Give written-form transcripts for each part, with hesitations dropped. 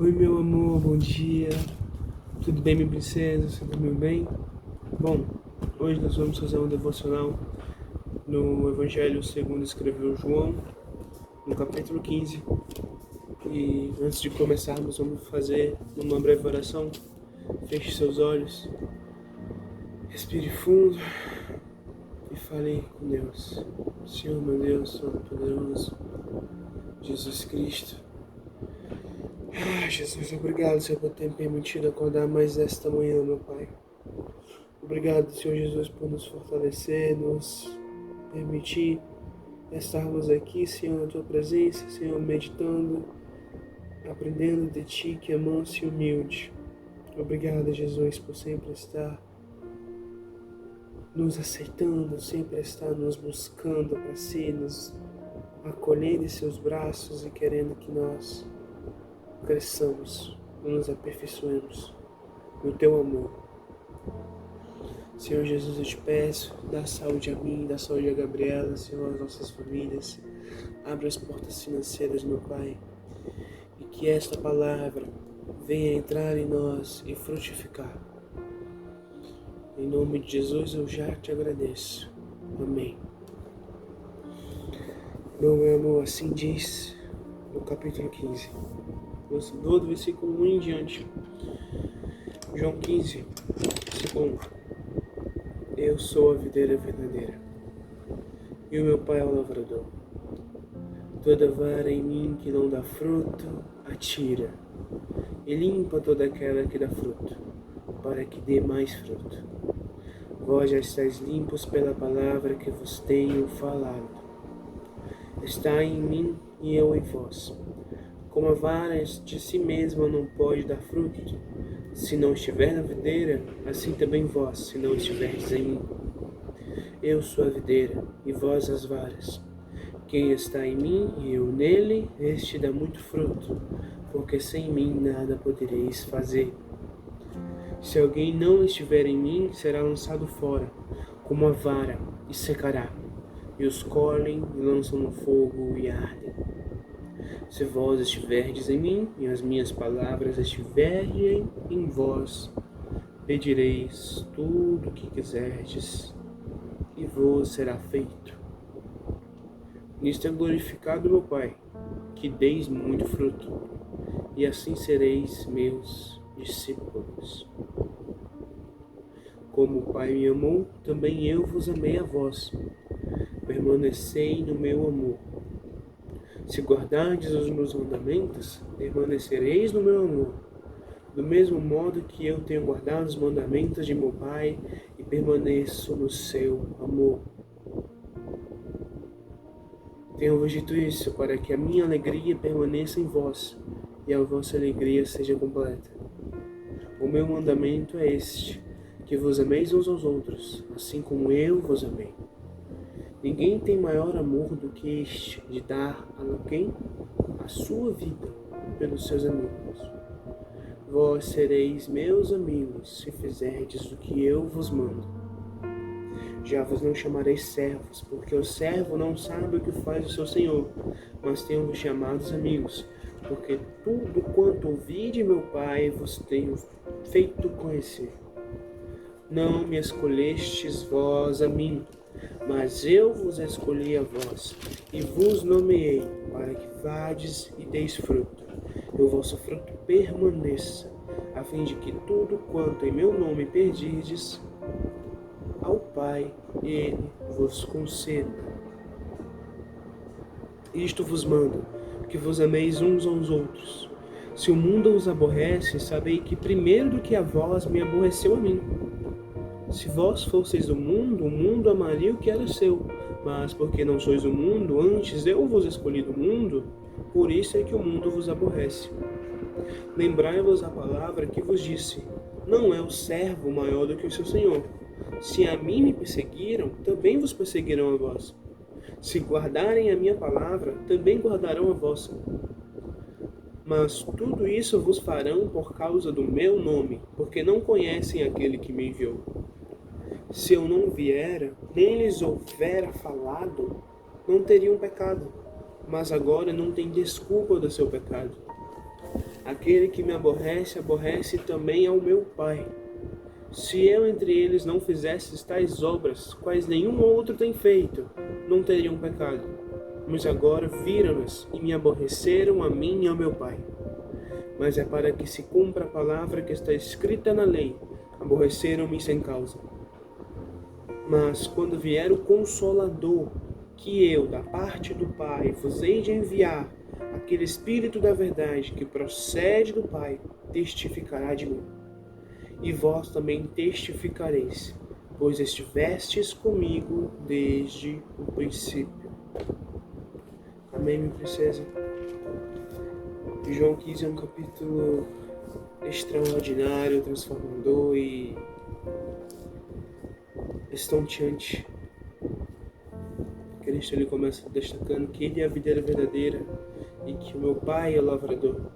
Oi, meu amor, bom dia. Tudo bem, minha princesa? Você dormiu bem? Bom, hoje nós vamos fazer um devocional no Evangelho segundo escreveu João, no capítulo 15. E antes de começarmos, vamos fazer uma breve oração. Feche seus olhos, respire fundo e fale com Deus. Senhor, meu Deus, Todo-Poderoso, Jesus Cristo. Jesus, obrigado, Senhor, por ter me permitido acordar mais esta manhã, meu Pai. Obrigado, Senhor Jesus, por nos fortalecer, nos permitir estarmos aqui, Senhor, na Tua presença, Senhor, meditando, aprendendo de Ti, que é manso e humilde. Obrigado, Jesus, por sempre estar nos aceitando, sempre estar nos buscando para Si, nos acolhendo em Seus braços e querendo que nós cresçamos, nos aperfeiçoemos no Teu amor. Senhor Jesus, eu te peço, dá saúde a mim, dá saúde a Gabriela, Senhor, às nossas famílias. Abre as portas financeiras, meu Pai, e que esta palavra venha entrar em nós e frutificar. Em nome de Jesus eu já te agradeço. Amém. Meu amor, assim diz no capítulo 15. Do versículo 1 em diante. João 15, versículo 1. Eu sou a videira verdadeira, e o meu Pai é o lavrador. Toda vara em mim que não dá fruto, atira, e limpa toda aquela que dá fruto, para que dê mais fruto. Vós já estáis limpos pela palavra que vos tenho falado. Está em mim e eu em vós. Como a vara de si mesma não pode dar fruto, se não estiver na videira, assim também vós, se não estiverdes em mim. Eu sou a videira, e vós as varas. Quem está em mim e eu nele, este dá muito fruto, porque sem mim nada podereis fazer. Se alguém não estiver em mim, será lançado fora, como a vara, e secará. E os colhem e lançam no fogo e ardem. Se vós estiverdes em mim, e as minhas palavras estiverem em vós, pedireis tudo o que quiserdes, e vos será feito. Nisto é glorificado meu Pai, que deis muito fruto, e assim sereis meus discípulos. Como o Pai me amou, também eu vos amei a vós. Permanecei no meu amor. Se guardardes os meus mandamentos, permanecereis no meu amor. Do mesmo modo que eu tenho guardado os mandamentos de meu Pai e permaneço no seu amor. Tenho-vos dito isso para que a minha alegria permaneça em vós e a vossa alegria seja completa. O meu mandamento é este, que vos ameis uns aos outros, assim como eu vos amei. Ninguém tem maior amor do que este, de dar a alguém a sua vida pelos seus amigos. Vós sereis meus amigos, se fizerdes o que eu vos mando. Já vos não chamarei servos, porque o servo não sabe o que faz o seu senhor, mas tenho-vos chamados amigos, porque tudo quanto ouvi de meu Pai vos tenho feito conhecer. Não me escolhestes vós a mim, mas eu vos escolhi a vós, e vos nomeei, para que vades e deis fruto, e o vosso fruto permaneça, a fim de que tudo quanto em meu nome pedirdes ao Pai, Ele vos conceda. Isto vos mando, que vos ameis uns aos outros. Se o mundo os aborrece, sabei que primeiro do que a vós me aborreceu a mim. Se vós fosseis do mundo, o mundo amaria o que era seu. Mas porque não sois do mundo, antes eu vos escolhi do mundo, por isso é que o mundo vos aborrece. Lembrai-vos a palavra que vos disse: não é o servo maior do que o seu senhor. Se a mim me perseguiram, também vos perseguirão a vós. Se guardarem a minha palavra, também guardarão a vossa. Mas tudo isso vos farão por causa do meu nome, porque não conhecem aquele que me enviou. Se eu não viera, nem lhes houvera falado, não teriam pecado, mas agora não tem desculpa do seu pecado. Aquele que me aborrece, aborrece também ao meu Pai. Se eu entre eles não fizesse tais obras, quais nenhum outro tem feito, não teriam pecado. Mas agora viram-nas e me aborreceram a mim e ao meu Pai. Mas é para que se cumpra a palavra que está escrita na lei, aborreceram-me sem causa. Mas quando vier o Consolador, que eu, da parte do Pai, vos hei de enviar, aquele Espírito da verdade que procede do Pai, testificará de mim. E vós também testificareis, pois estivestes comigo desde o princípio. Amém, minha princesa? João 15 é um capítulo extraordinário, transformador e estonteante. Cristo ele começa destacando que ele é a videira verdadeira e que o meu Pai é o lavrador.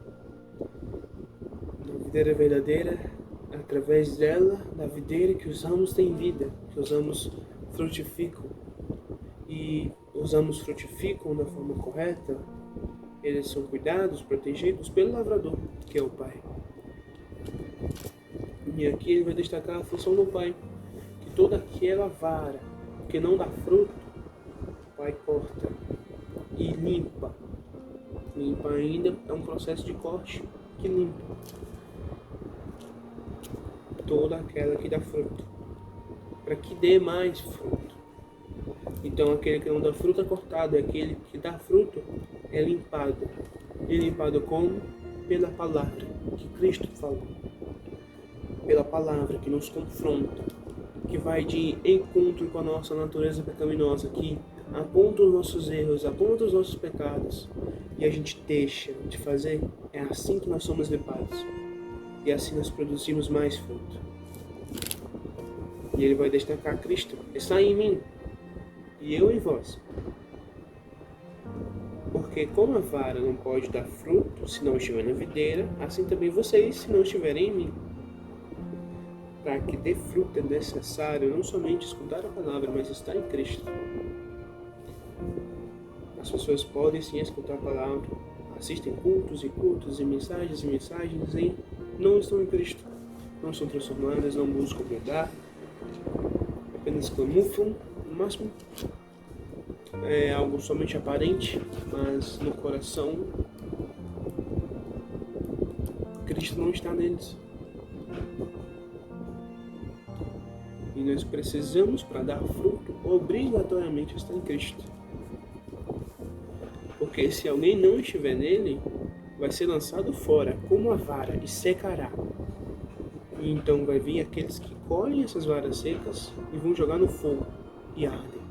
A videira verdadeira, através dela, da videira que os ramos têm vida, que os ramos frutificam. E os ramos frutificam da forma correta, eles são cuidados, protegidos pelo lavrador, que é o Pai. E aqui ele vai destacar a função do Pai, que toda aquela vara que não dá fruto, o Pai corta e limpa. Limpa ainda é um processo de corte que limpa toda aquela que dá fruto, para que dê mais fruto. Então aquele que não dá fruto é cortado, aquele que dá fruto é limpado. E limpado como? Pela palavra que Cristo falou. Pela palavra que nos confronta, que vai de encontro com a nossa natureza pecaminosa, que aponta os nossos erros, aponta os nossos pecados, e a gente deixa de fazer. É assim que nós somos limpados. E assim nós produzimos mais fruto. E ele vai destacar Cristo, está em mim, e eu em vós. Porque como a vara não pode dar fruto se não estiver na videira, assim também vocês, se não estiverem em mim. Para que dê fruto é necessário não somente escutar a palavra, mas estar em Cristo. As pessoas podem sim escutar a palavra, assistem cultos e mensagens e não estão em Cristo. Não são transformadas, não buscam mudar, apenas camuflam, no máximo. É algo somente aparente, mas no coração Cristo não está neles. E nós precisamos, para dar fruto, obrigatoriamente estar em Cristo. Porque se alguém não estiver nele, vai ser lançado fora, como a vara, e secará. E então vai vir aqueles que colhem essas varas secas e vão jogar no fogo, e ardem.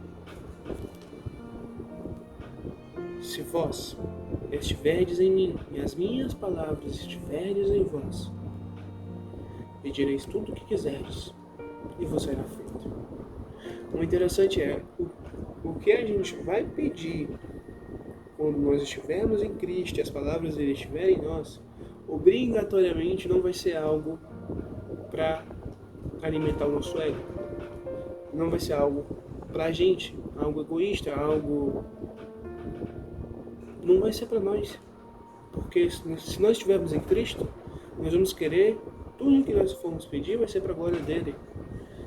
Se vós estiverdes em mim, e as minhas palavras estiverdes em vós, pedireis tudo o que quiserdes, e vos será feito. O interessante é, o que a gente vai pedir quando nós estivermos em Cristo e as palavras dele estiverem em nós, obrigatoriamente não vai ser algo para alimentar o nosso ego. Não vai ser algo para a gente, algo egoísta, algo... Não vai ser para nós. Porque se nós estivermos em Cristo, nós vamos querer, tudo o que nós formos pedir vai ser para a glória dele.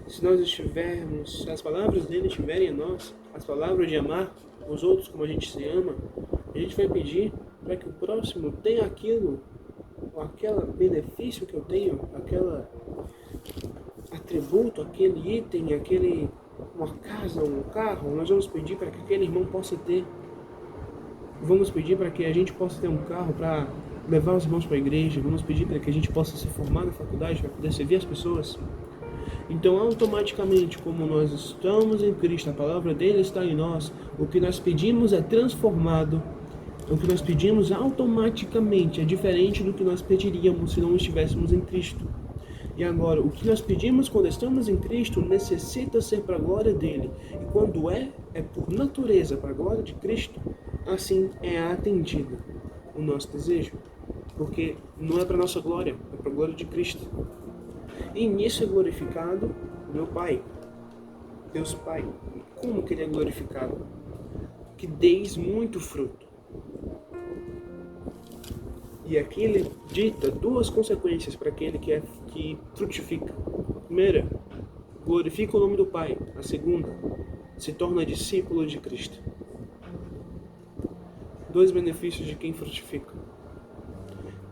Se nós estivermos, se as palavras dele estiverem em nós, as palavras de amar os outros como a gente se ama, a gente vai pedir para que o próximo tenha aquilo, aquele benefício que eu tenho, aquele atributo, aquele item, uma casa, um carro. Nós vamos pedir para que aquele irmão possa ter. Vamos pedir para que a gente possa ter um carro para levar os irmãos para a igreja. Vamos pedir para que a gente possa se formar na faculdade, para poder servir as pessoas. Então, automaticamente, como nós estamos em Cristo, a palavra dele está em nós, o que nós pedimos é transformado. O que nós pedimos automaticamente é diferente do que nós pediríamos se não estivéssemos em Cristo. E agora, o que nós pedimos quando estamos em Cristo necessita ser para a glória dele. E quando é por natureza para a glória de Cristo, assim é atendido o nosso desejo. Porque não é para a nossa glória, é para a glória de Cristo. E nisso é glorificado o meu Pai, Deus Pai. Como que ele é glorificado? Que deis muito fruto. E aqui ele dita duas consequências para aquele que frutifica. A primeira, glorifica o nome do Pai. A segunda, se torna discípulo de Cristo. Dois benefícios de quem frutifica.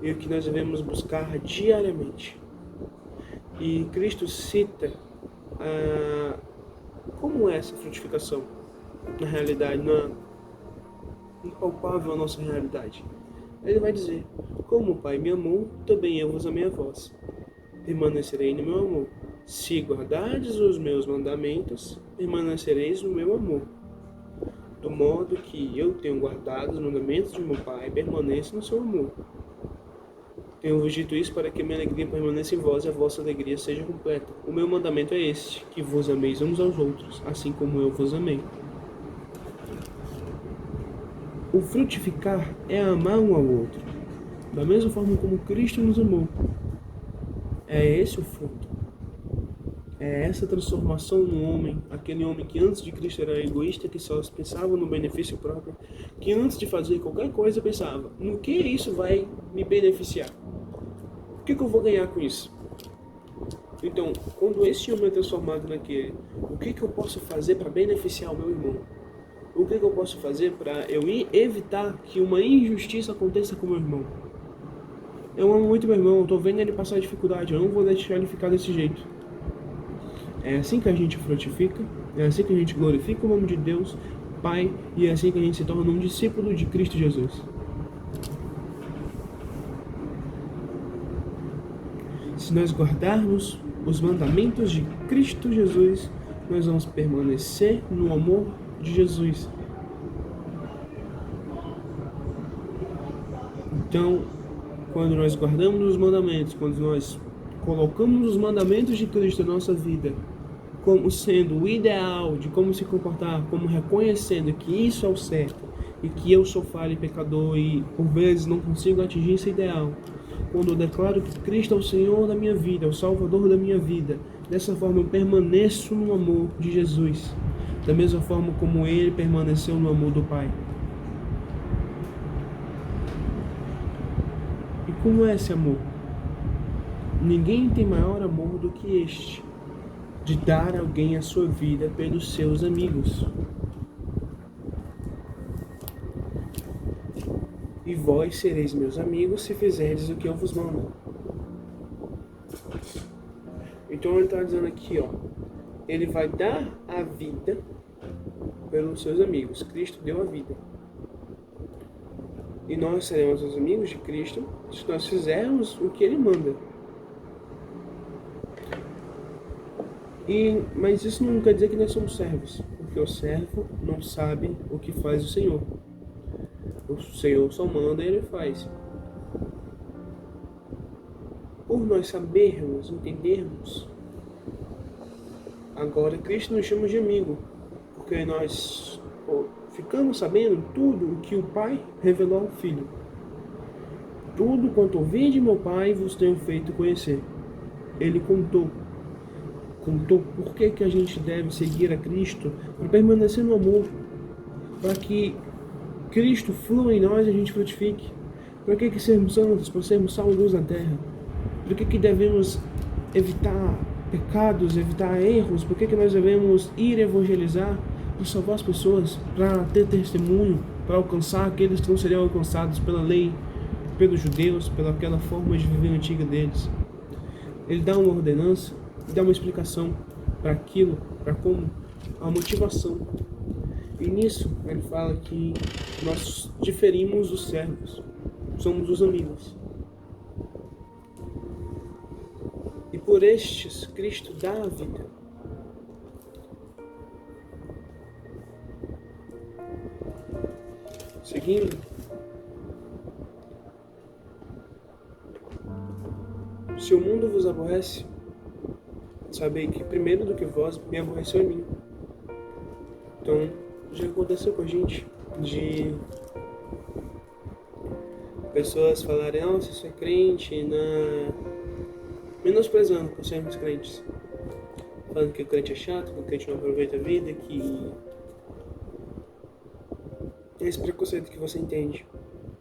E o que nós devemos buscar diariamente. E Cristo cita como é essa frutificação na realidade, na impalpável nossa realidade. Ele vai dizer: como o Pai me amou, também eu vos amei a vós. Permanecerei no meu amor. Se guardardes os meus mandamentos, permanecereis no meu amor. Do modo que eu tenho guardado os mandamentos de meu Pai, permaneço no seu amor. Tenho-vos dito isso para que minha alegria permaneça em vós e a vossa alegria seja completa. O meu mandamento é este, que vos ameis uns aos outros, assim como eu vos amei. O frutificar é amar um ao outro, da mesma forma como Cristo nos amou. É esse o fruto. É essa transformação no homem, aquele homem que antes de Cristo era egoísta, que só pensava no benefício próprio, que antes de fazer qualquer coisa pensava: no que isso vai me beneficiar? O que eu vou ganhar com isso? Então, quando esse homem é transformado naquele, o que eu posso fazer para beneficiar o meu irmão? O que eu posso fazer para eu evitar que uma injustiça aconteça com o meu irmão? Eu amo muito meu irmão, eu estou vendo ele passar dificuldade, eu não vou deixar ele ficar desse jeito. É assim que a gente frutifica, é assim que a gente glorifica o nome de Deus, Pai, e é assim que a gente se torna um discípulo de Cristo Jesus. Se nós guardarmos os mandamentos de Cristo Jesus, nós vamos permanecer no amor de Jesus. Então, quando nós guardamos os mandamentos, quando nós colocamos os mandamentos de Cristo na nossa vida como sendo o ideal de como se comportar, como reconhecendo que isso é o certo e que eu sou falho e pecador e por vezes não consigo atingir esse ideal, quando eu declaro que Cristo é o Senhor da minha vida, é o Salvador da minha vida, dessa forma eu permaneço no amor de Jesus, da mesma forma como Ele permaneceu no amor do Pai. E como é esse amor? Ninguém tem maior amor do que este, de dar alguém a sua vida pelos seus amigos. E vós sereis meus amigos se fizerdes o que eu vos mando. Então ele está dizendo aqui, ele vai dar a vida pelos seus amigos. Cristo deu a vida. E nós seremos os amigos de Cristo se nós fizermos o que ele manda. Mas isso não quer dizer que nós somos servos, porque o servo não sabe o que faz o Senhor. O Senhor só manda e ele faz. Por nós sabermos, entendermos, agora Cristo nos chama de amigo, porque nós ficamos sabendo tudo o que o Pai revelou ao Filho. Tudo quanto ouvi de meu Pai vos tenho feito conhecer. Ele contou por que a gente deve seguir a Cristo, para permanecer no amor, para que Cristo flua em nós e a gente frutifique. Para que sermos santos, para sermos sal e luz na terra? Por que devemos evitar pecados, evitar erros? Por que nós devemos ir evangelizar, para salvar as pessoas, para ter testemunho, para alcançar aqueles que não seriam alcançados pela lei, pelos judeus, pela aquela forma de viver antiga deles? Ele dá uma ordenança, dá uma explicação para aquilo, para como, a motivação. E nisso ele fala que nós diferimos dos servos, somos os amigos. E por estes Cristo dá a vida. Seguindo, se o mundo vos aborrece, sabei que primeiro do que vós me aborreceu em mim. Então, já aconteceu com a gente de pessoas falarem: nossa, você é crente, menosprezando por sermos crentes, falando que o crente é chato, que o crente não aproveita a vida, que é esse preconceito que você entende.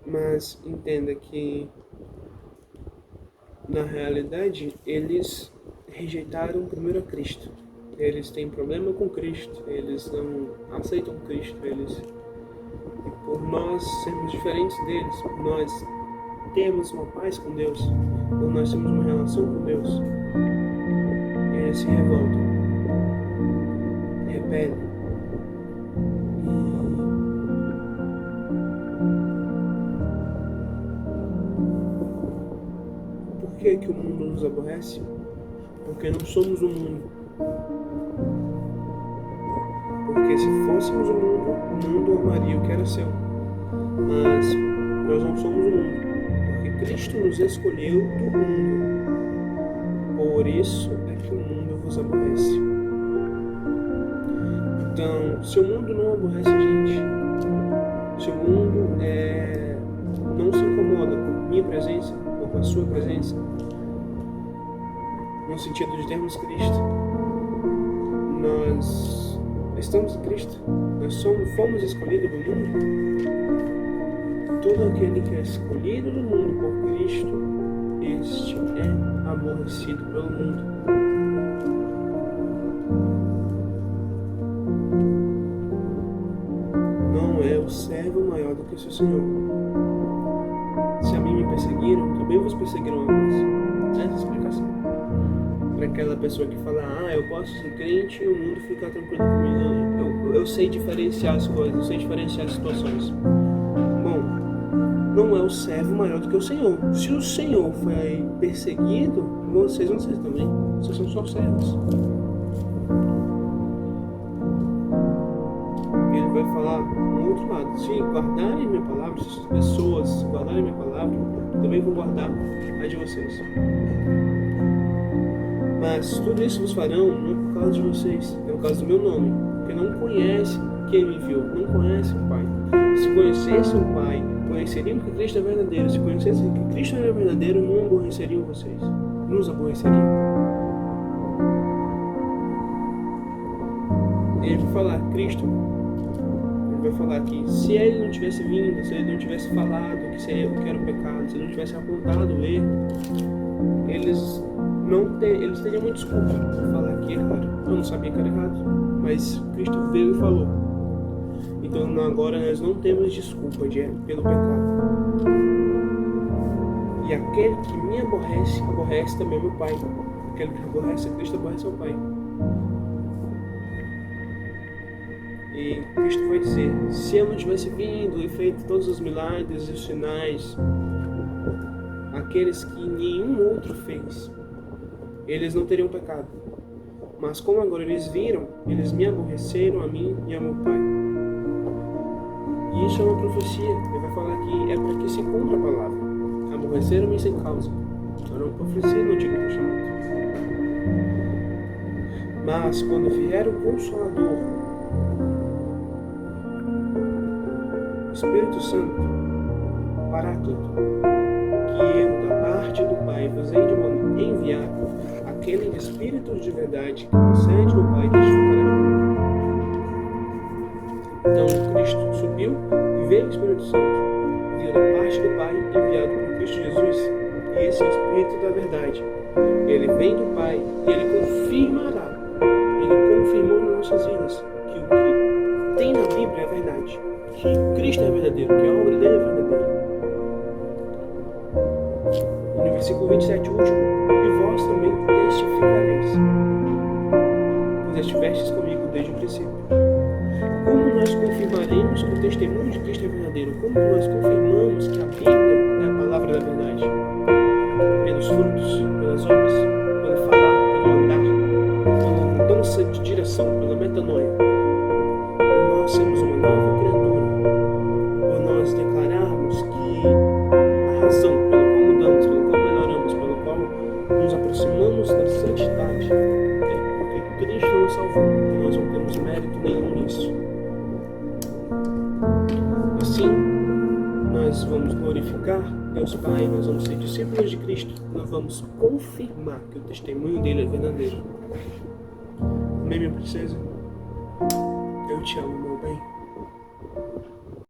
Mas entenda que na realidade, eles rejeitaram primeiro a Cristo. Eles têm problema com Cristo, eles não aceitam Cristo, e por nós sermos diferentes deles, por nós termos uma paz com Deus, por nós termos uma relação com Deus, eles se revoltam, rebelem. Por que o mundo nos aborrece? Porque não somos o mundo. Porque se fôssemos o mundo amaria o que era seu. Mas nós não somos o mundo, porque Cristo nos escolheu do mundo. Por isso é que o mundo vos aborrece. Então, se o mundo não aborrece a gente, se o mundo não se incomoda com minha presença, ou com a sua presença, no sentido de termos Cristo, nós estamos em Cristo, nós fomos escolhidos do mundo. Todo aquele que é escolhido do mundo por Cristo, este é aborrecido pelo mundo. Não é o servo maior do que o seu Senhor. Se a mim me perseguiram, também vos perseguiram a vós. Essa é a explicação. Para aquela pessoa que fala, eu posso ser crente e o mundo fica tranquilo comigo. Eu sei diferenciar as coisas, eu sei diferenciar as situações. Bom, não é o servo maior do que o Senhor. Se o Senhor foi perseguido, vocês vão ser também. Vocês são só servos. Ele vai falar no outro lado. Se guardarem minha palavra, se as pessoas guardarem minha palavra, também vou guardar a de vocês. Mas tudo isso vos farão não é por causa de vocês, é por causa do meu nome, porque não conhecem quem me enviou, não conhecem o Pai. Se conhecessem o Pai, conheceriam que Cristo é verdadeiro. Se conhecessem que Cristo é verdadeiro, não aborreceriam vocês, nos aborreceriam. Ele vai falar, Cristo, ele vai falar que se ele não tivesse vindo, se ele não tivesse falado que era o pecado, se ele não tivesse apontado o erro, eles teriam uma desculpa para falar que é errado. Eu não sabia que era errado, mas Cristo veio e falou. Então agora nós não temos desculpa pelo pecado. E aquele que me aborrece também meu Pai. Aquele que aborrece a Cristo aborrece ao Pai. E Cristo vai dizer, se eu não tivesse vindo e feito todos os milagres e os sinais, aqueles que nenhum outro fez, eles não teriam pecado. Mas como agora eles viram, eles me aborreceram a mim e a meu Pai. E isso é uma profecia. Ele vai falar que é para que se cumpra a palavra. Aborreceram-me sem causa. Era uma profecia no Antigo Testamento. Mas quando vier o Consolador, o Espírito Santo, Paráclito, que eu, da parte do Pai, vos hei de enviar, aquele Espírito de verdade que procede do Pai, testificará de mim. Então, Cristo subiu e veio o Espírito Santo, veio da parte do Pai, enviado por Cristo Jesus. E esse é o Espírito da verdade. Ele vem do Pai e ele confirmará. Ele confirmou nas nossas vidas que o que tem na Bíblia é verdade. Que Cristo é verdadeiro, que a obra dele é verdadeira. E no versículo 27, último, e vós também testificareis, pois estivestes comigo desde o princípio. Como nós confirmaremos que o testemunho de Cristo é verdadeiro? Como nós confirmamos que a Bíblia é a palavra da verdade? Pelos frutos, pelas obras, pelo falar, pelo andar, pela mudança de direção, pela metanoia. Por nós sermos uma nova criatura, por nós declararmos que a razão pela qual mudamos, pelo qual melhoramos, pelo qual nos aproximamos da santidade é porque Cristo nos salvou e nós não temos mérito nenhum nisso. Assim, nós vamos glorificar Deus Pai, nós vamos ser discípulos de Cristo, nós vamos confirmar que o testemunho dele é verdadeiro. Amém, minha princesa? Eu te amo, meu bem.